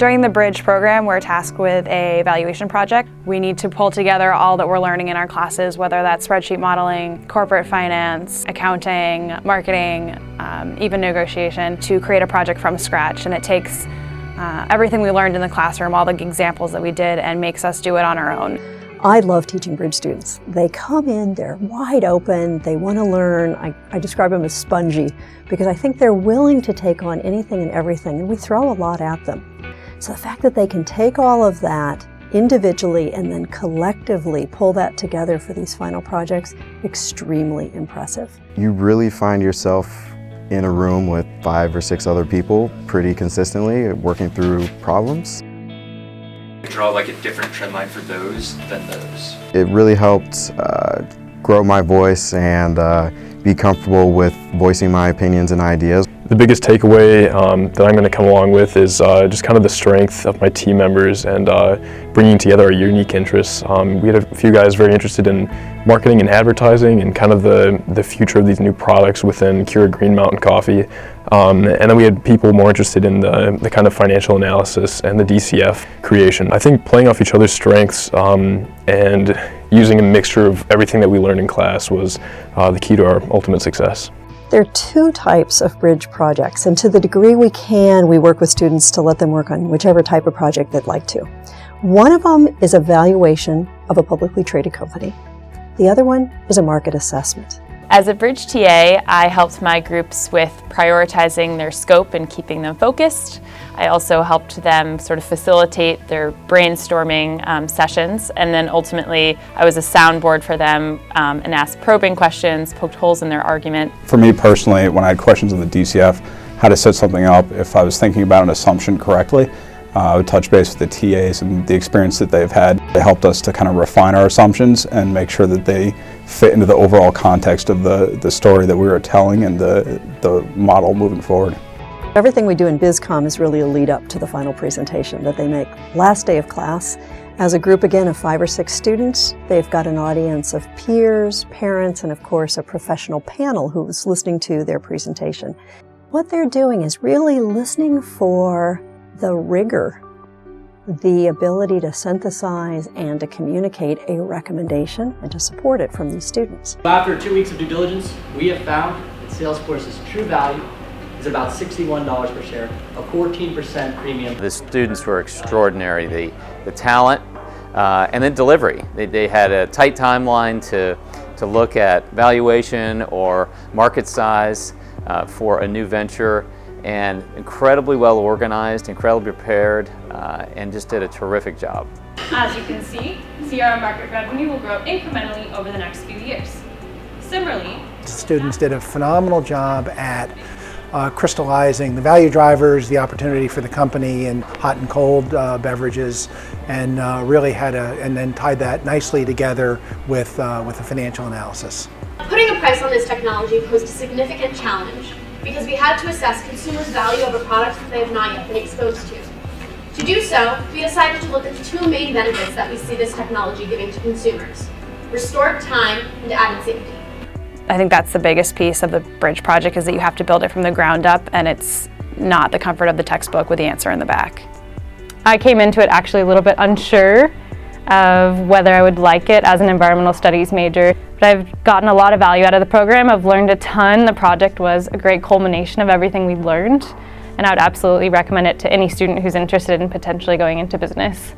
During the Bridge program, we're tasked with a valuation project. We need to pull together all that we're learning in our classes, whether that's spreadsheet modeling, corporate finance, accounting, marketing, even negotiation, to create a project from scratch. And it takes everything we learned in the classroom, all the examples that we did, and makes us do it on our own. I love teaching Bridge students. They come in, they're wide open, they want to learn. I describe them as spongy because I think they're willing to take on anything and everything, and we throw a lot at them. So the fact that they can take all of that individually and then collectively pull that together for these final projects, extremely impressive. You really find yourself in a room with 5 or 6 other people pretty consistently working through problems. Draw like a different trend line for those than those. It really helped grow my voice and be comfortable with voicing my opinions and ideas. The biggest takeaway that I'm going to come along with is just kind of the strength of my team members and bringing together our unique interests. We had a few guys very interested in marketing and advertising and kind of the future of these new products within Keurig Green Mountain Coffee. And then we had people more interested in the kind of financial analysis and the DCF creation. I think playing off each other's strengths and using a mixture of everything that we learned in class was the key to our ultimate success. There are 2 types of Bridge projects, and to the degree we can, we work with students to let them work on whichever type of project they'd like to. One of them is a valuation of a publicly traded company. The other one is a market assessment. As a Bridge TA, I helped my groups with prioritizing their scope and keeping them focused. I also helped them sort of facilitate their brainstorming sessions, and then ultimately I was a soundboard for them and asked probing questions, poked holes in their argument. For me personally, when I had questions on the DCF, how to set something up, if I was thinking about an assumption correctly, I would touch base with the TAs and the experience that they've had. They helped us to kind of refine our assumptions and make sure that they fit into the overall context of the story that we were telling and the model moving forward. Everything we do in BizCom is really a lead up to the final presentation that they make. Last day of class, as a group again of 5 or 6 students, they've got an audience of peers, parents, and of course a professional panel who's listening to their presentation. What they're doing is really listening for the rigor, the ability to synthesize and to communicate a recommendation and to support it from these students. After 2 weeks of due diligence, we have found that Salesforce's true value is about $61 per share, a 14% premium. The students were extraordinary, the talent and then delivery. They had a tight timeline to look at valuation or market size for a new venture, and incredibly well organized, incredibly prepared, and just did a terrific job. As you can see, CRM market revenue will grow incrementally over the next few years. Similarly, students did a phenomenal job at crystallizing the value drivers, the opportunity for the company in hot and cold beverages, and really and then tied that nicely together with a financial analysis. Putting a price on this technology posed a significant challenge because we had to assess consumers' value of a product that they have not yet been exposed to. To do so, we decided to look at the 2 main benefits that we see this technology giving to consumers: restored time and added safety. I think that's the biggest piece of the Bridge project, is that you have to build it from the ground up, and it's not the comfort of the textbook with the answer in the back. I came into it actually a little bit unsure of whether I would like it as an environmental studies major, but I've gotten a lot of value out of the program. I've learned a ton. The project was a great culmination of everything we learned, and I would absolutely recommend it to any student who's interested in potentially going into business.